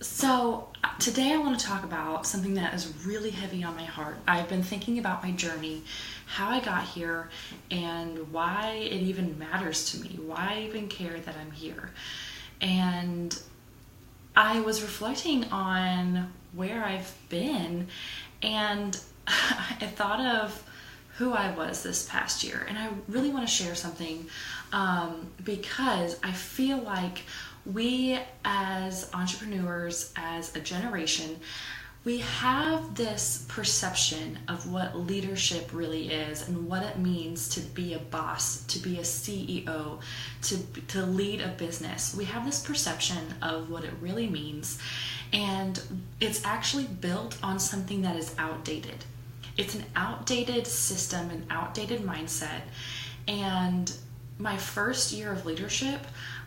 So today I want to talk about something that is really heavy on my heart. I've been thinking about my journey, how I got here, and why it even matters to me, why I even care that I'm here. And I was reflecting on where I've been, and I thought of who I was this past year. And I really want to share something because I feel like we as entrepreneurs, as a generation, we have this perception of what leadership really is and what it means to be a boss, to be a CEO, to lead a business. We have this perception of what it really means, and it's actually built on something that is outdated. It's an outdated system, an outdated mindset. And my first year of leadership,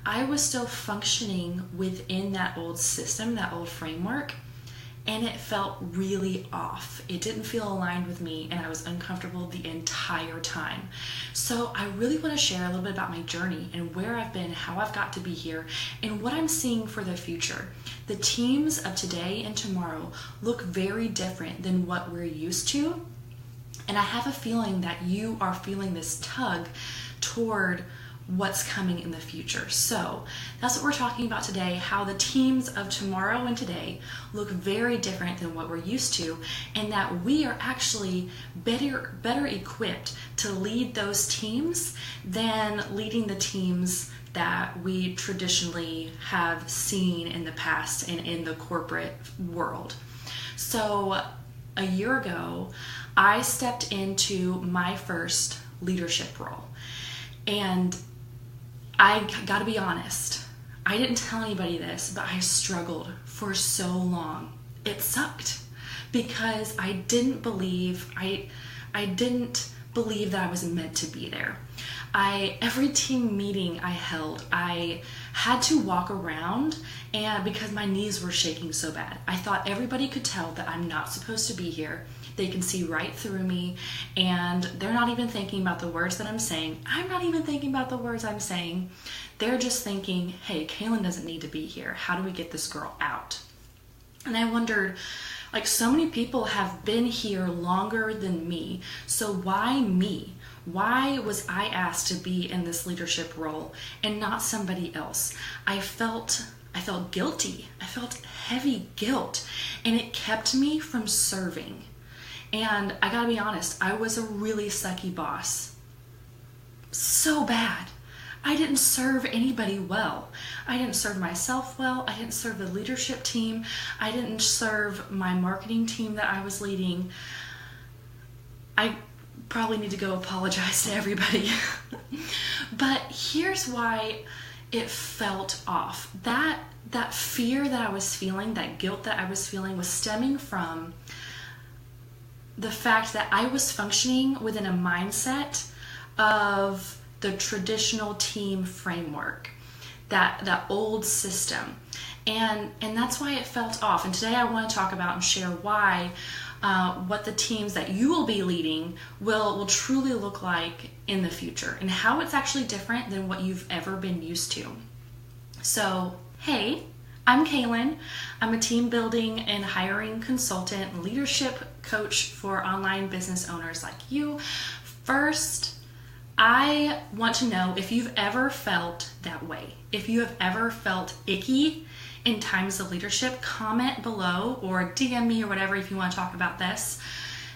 I was still functioning within that old system, that old framework, and it felt really off. It didn't feel aligned with me, and I was uncomfortable the entire time. So I really want to share a little bit about my journey and where I've been, how I've got to be here, and what I'm seeing for the future. The teams of today and tomorrow look very different than what we're used to, and I have a feeling that you are feeling this tug toward what's coming in the future. So that's what we're talking about today, how the teams of tomorrow and today look very different than what we're used to, and that we are actually better equipped to lead those teams than leading the teams that we traditionally have seen in the past and in the corporate world. So a year ago, I stepped into my first leadership role. And I got to be honest, I didn't tell anybody this, but I struggled for so long. It sucked because I didn't believe that I was meant to be there. Every team meeting I held, I had to walk around, and because my knees were shaking so bad. I thought everybody could tell that I'm not supposed to be here. They can see right through me, and they're not even thinking about the words that I'm saying. I'm not even thinking about the words I'm saying. They're just thinking, hey, Kaylin doesn't need to be here. How do we get this girl out? And I wondered, like, so many people have been here longer than me, so why me? Why was I asked to be in this leadership role and not somebody else? I felt guilty. I felt heavy guilt, and it kept me from serving. And I gotta be honest, I was a really sucky boss. So bad. I didn't serve anybody well. I didn't serve myself well. I didn't serve the leadership team. I didn't serve my marketing team that I was leading. I probably need to go apologize to everybody. But here's why it felt off. That fear that I was feeling, that guilt that I was feeling, was stemming from the fact that I was functioning within a mindset of the traditional team framework, that old system. And that's why it felt off. And today I want to talk about and share why what the teams that you will be leading will truly look like in the future, and how it's actually different than what you've ever been used to. So, hey, I'm Kaylin. I'm a team building and hiring consultant and leadership coach for online business owners like you. First, I want to know if you've ever felt that way. If you have ever felt icky in times of leadership, comment below or DM me or whatever if you want to talk about this.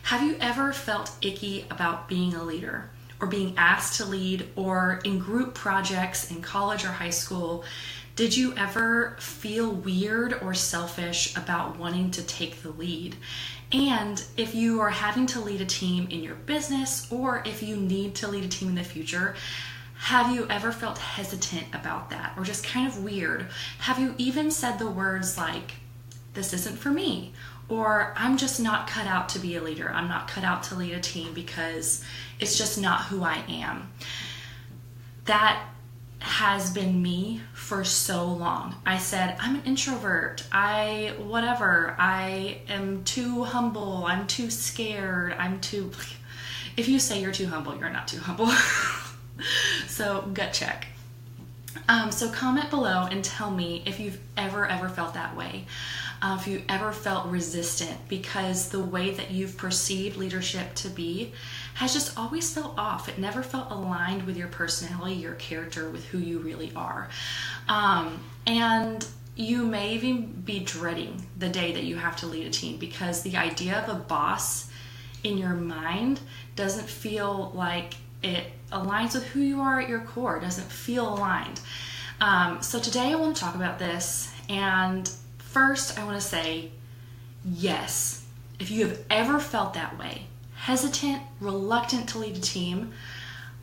Have you ever felt icky about being a leader or being asked to lead, or in group projects in college or high school? Did you ever feel weird or selfish about wanting to take the lead? And if you are having to lead a team in your business, or if you need to lead a team in the future, have you ever felt hesitant about that, or just kind of weird? Have you even said the words like, this isn't for me, or I'm just not cut out to be a leader. I'm not cut out to lead a team because it's just not who I am. That has been me for so long. I said, I'm an introvert. I am too humble. I'm too scared. If you say you're too humble, you're not too humble. So gut check. So comment below and tell me if you've ever felt that way. If you ever felt resistant because the way that you've perceived leadership to be has just always felt off. It never felt aligned with your personality, your character, with who you really are. And you may even be dreading the day that you have to lead a team because the idea of a boss in your mind doesn't feel like it aligns with who you are at your core. It doesn't feel aligned. So today I want to talk about this. And first I want to say, yes, if you have ever felt that way, hesitant, reluctant to lead a team,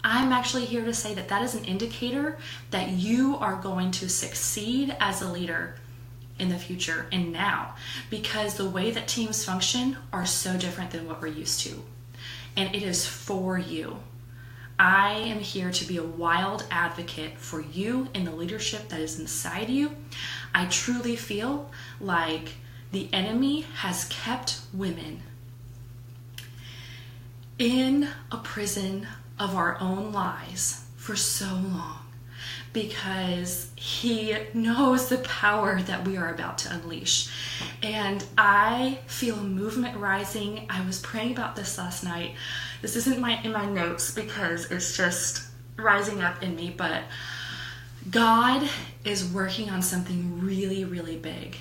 I'm actually here to say that that is an indicator that you are going to succeed as a leader in the future and now, because the way that teams function are so different than what we're used to. And it is for you. I am here to be a wild advocate for you and the leadership that is inside you. I truly feel like the enemy has kept women in a prison of our own lies for so long because he knows the power that we are about to unleash. And I feel a movement rising. I was praying about this last night. This isn't in my notes because it's just rising up in me, but God is working on something really, really big.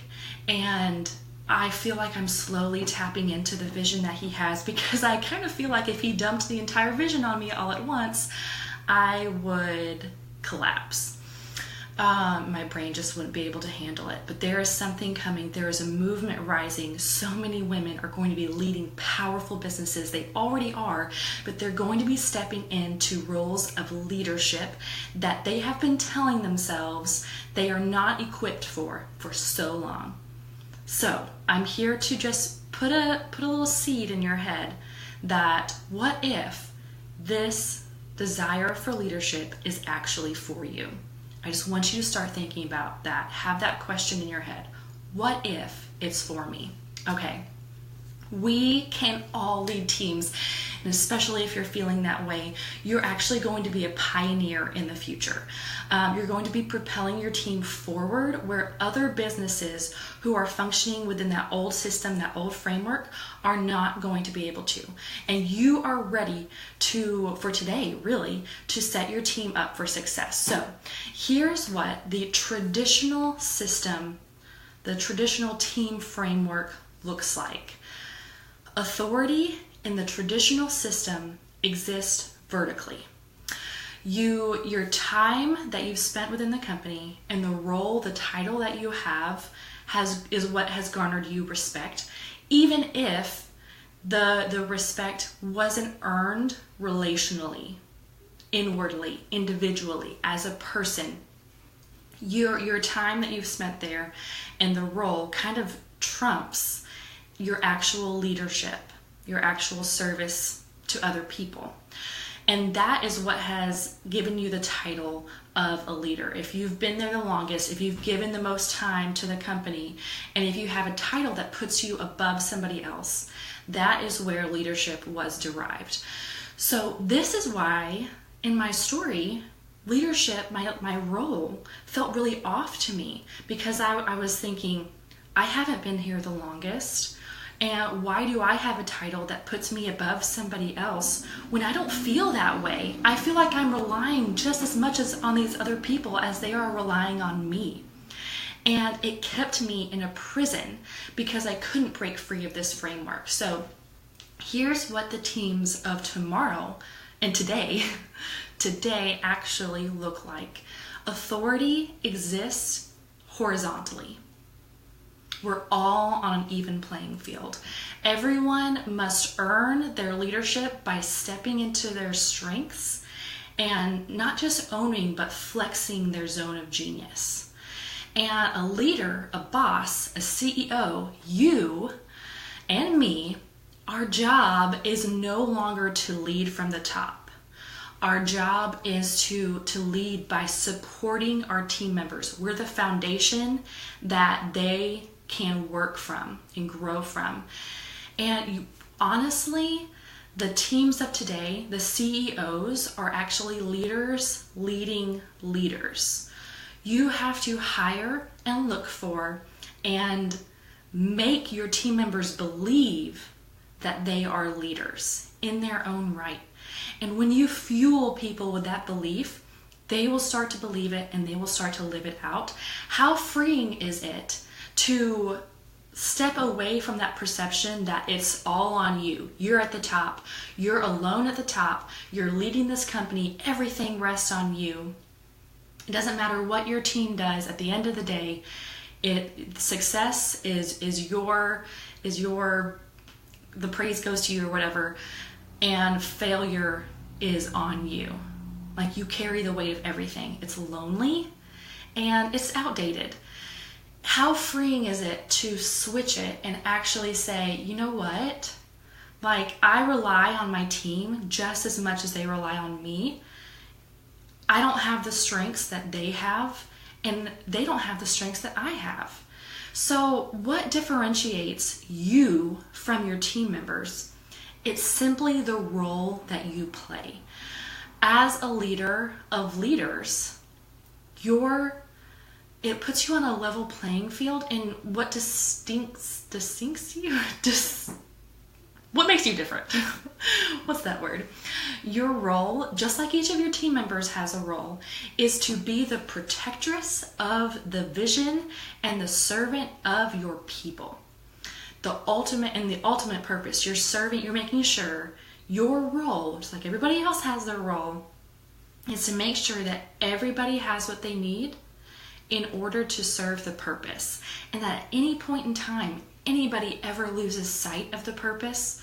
And I feel like I'm slowly tapping into the vision that he has, because I kind of feel like if he dumped the entire vision on me all at once, I would collapse. My brain just wouldn't be able to handle it. But there is something coming. There is a movement rising. So many women are going to be leading powerful businesses. They already are, but they're going to be stepping into roles of leadership that they have been telling themselves they are not equipped for so long. So I'm here to just put a little seed in your head that what if this desire for leadership is actually for you? I just want you to start thinking about that. Have that question in your head. What if it's for me? Okay. We can all lead teams, and especially if you're feeling that way, you're actually going to be a pioneer in the future. You're going to be propelling your team forward where other businesses who are functioning within that old system, that old framework, are not going to be able to. And you are ready for today, really, to set your team up for success. So here's what the traditional system, the traditional team framework looks like. Authority in the traditional system exists vertically. Your time that you've spent within the company and the role, the title that you have is what has garnered you respect, even if the respect wasn't earned relationally, inwardly, individually, as a person. Your time that you've spent there and the role kind of trumps your actual leadership, your actual service to other people. And that is what has given you the title of a leader. If you've been there the longest, if you've given the most time to the company, and if you have a title that puts you above somebody else, that is where leadership was derived. So this is why in my story, leadership, my role felt really off to me, because I was thinking, I haven't been here the longest. And why do I have a title that puts me above somebody else when I don't feel that way? I feel like I'm relying just as much as on these other people as they are relying on me. And it kept me in a prison because I couldn't break free of this framework. So here's what the teams of tomorrow and today actually look like. Authority exists horizontally. We're all on an even playing field. Everyone must earn their leadership by stepping into their strengths and not just owning, but flexing their zone of genius. And a leader, a boss, a CEO, you and me, our job is no longer to lead from the top. Our job is to lead by supporting our team members. We're the foundation that they can work from and grow from. And honestly, the teams of today, the CEOs, are actually leaders leading leaders. You have to hire and look for and make your team members believe that they are leaders in their own right. And when you fuel people with that belief, they will start to believe it and they will start to live it out. How freeing is it to step away from that perception that it's all on you? You're at the top. You're alone at the top. You're leading this company. Everything rests on you. It doesn't matter what your team does. At the end of the day, success is your the praise goes to you or whatever, and failure is on you. Like, you carry the weight of everything. It's lonely and it's outdated. How freeing is it to switch it and actually say, you know what? Like, I rely on my team just as much as they rely on me. I don't have the strengths that they have, and they don't have the strengths that I have. So what differentiates you from your team members? It's simply the role that you play. As a leader of leaders, it puts you on a level playing field, and what distincts you? What makes you different? What's that word? Your role, just like each of your team members has a role, is to be the protectress of the vision and the servant of your people. The ultimate purpose, you're making sure your role, just like everybody else has their role, is to make sure that everybody has what they need in order to serve the purpose. And that at any point in time, anybody ever loses sight of the purpose,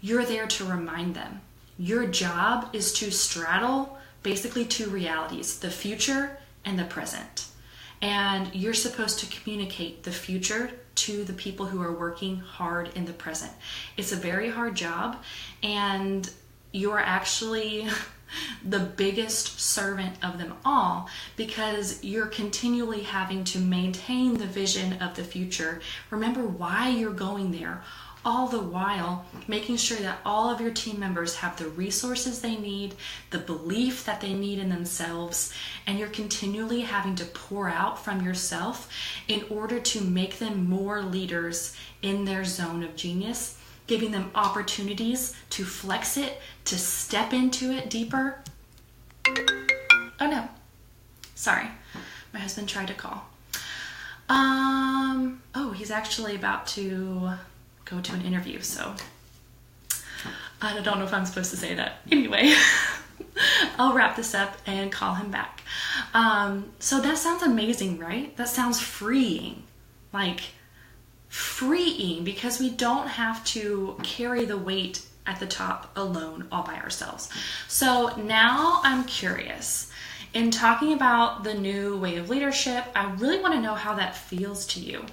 you're there to remind them. Your job is to straddle basically two realities, the future and the present. And you're supposed to communicate the future to the people who are working hard in the present. It's a very hard job, and you're actually the biggest servant of them all, because you're continually having to maintain the vision of the future. Remember why you're going there, all the while making sure that all of your team members have the resources they need, the belief that they need in themselves, and you're continually having to pour out from yourself in order to make them more leaders in their zone of genius, giving them opportunities to flex it, to step into it deeper. Oh no, sorry, my husband tried to call. He's actually about to go to an interview, so I don't know if I'm supposed to say that. Anyway, I'll wrap this up and call him back. So that sounds amazing, right? That sounds freeing. Like, freeing, because we don't have to carry the weight at the top alone all by ourselves. So now I'm curious, in talking about the new way of leadership, I really want to know how that feels to you.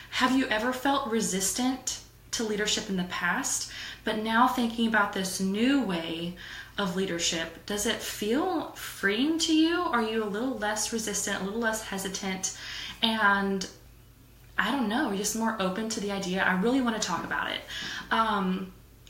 Have you ever felt resistant to leadership in the past, but now thinking about this new way of leadership, does it feel freeing to you? Are you a little less resistant, a little less hesitant, and I don't know, you're just more open to the idea? I really want to talk about it.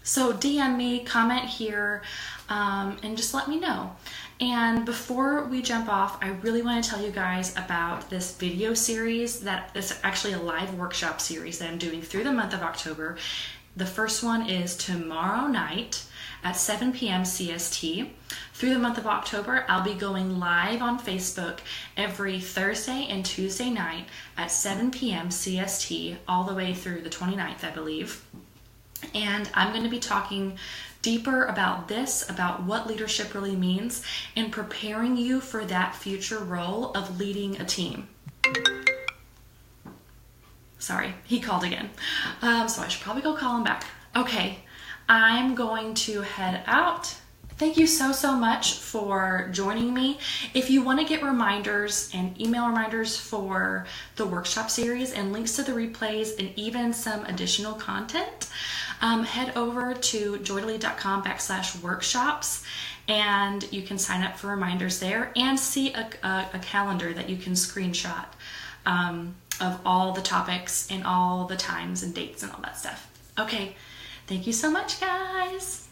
So DM me, comment here, and just let me know. And before we jump off, I really want to tell you guys about this video series that is actually a live workshop series that I'm doing through the month of October. The first one is tomorrow night at 7 p.m. CST. Through the month of October, I'll be going live on Facebook every Thursday and Tuesday night at 7 p.m. CST all the way through the 29th, I believe. And I'm going to be talking deeper about what leadership really means, and preparing you for that future role of leading a team. Sorry, he called again. So I should probably go call him back. Okay, I'm going to head out. Thank you so much for joining me. If you want to get reminders and email reminders for the workshop series and links to the replays and even some additional content, head over to joytolead.com/workshops, and you can sign up for reminders there and see a calendar that you can screenshot of all the topics and all the times and dates and all that stuff. Okay, thank you so much, guys.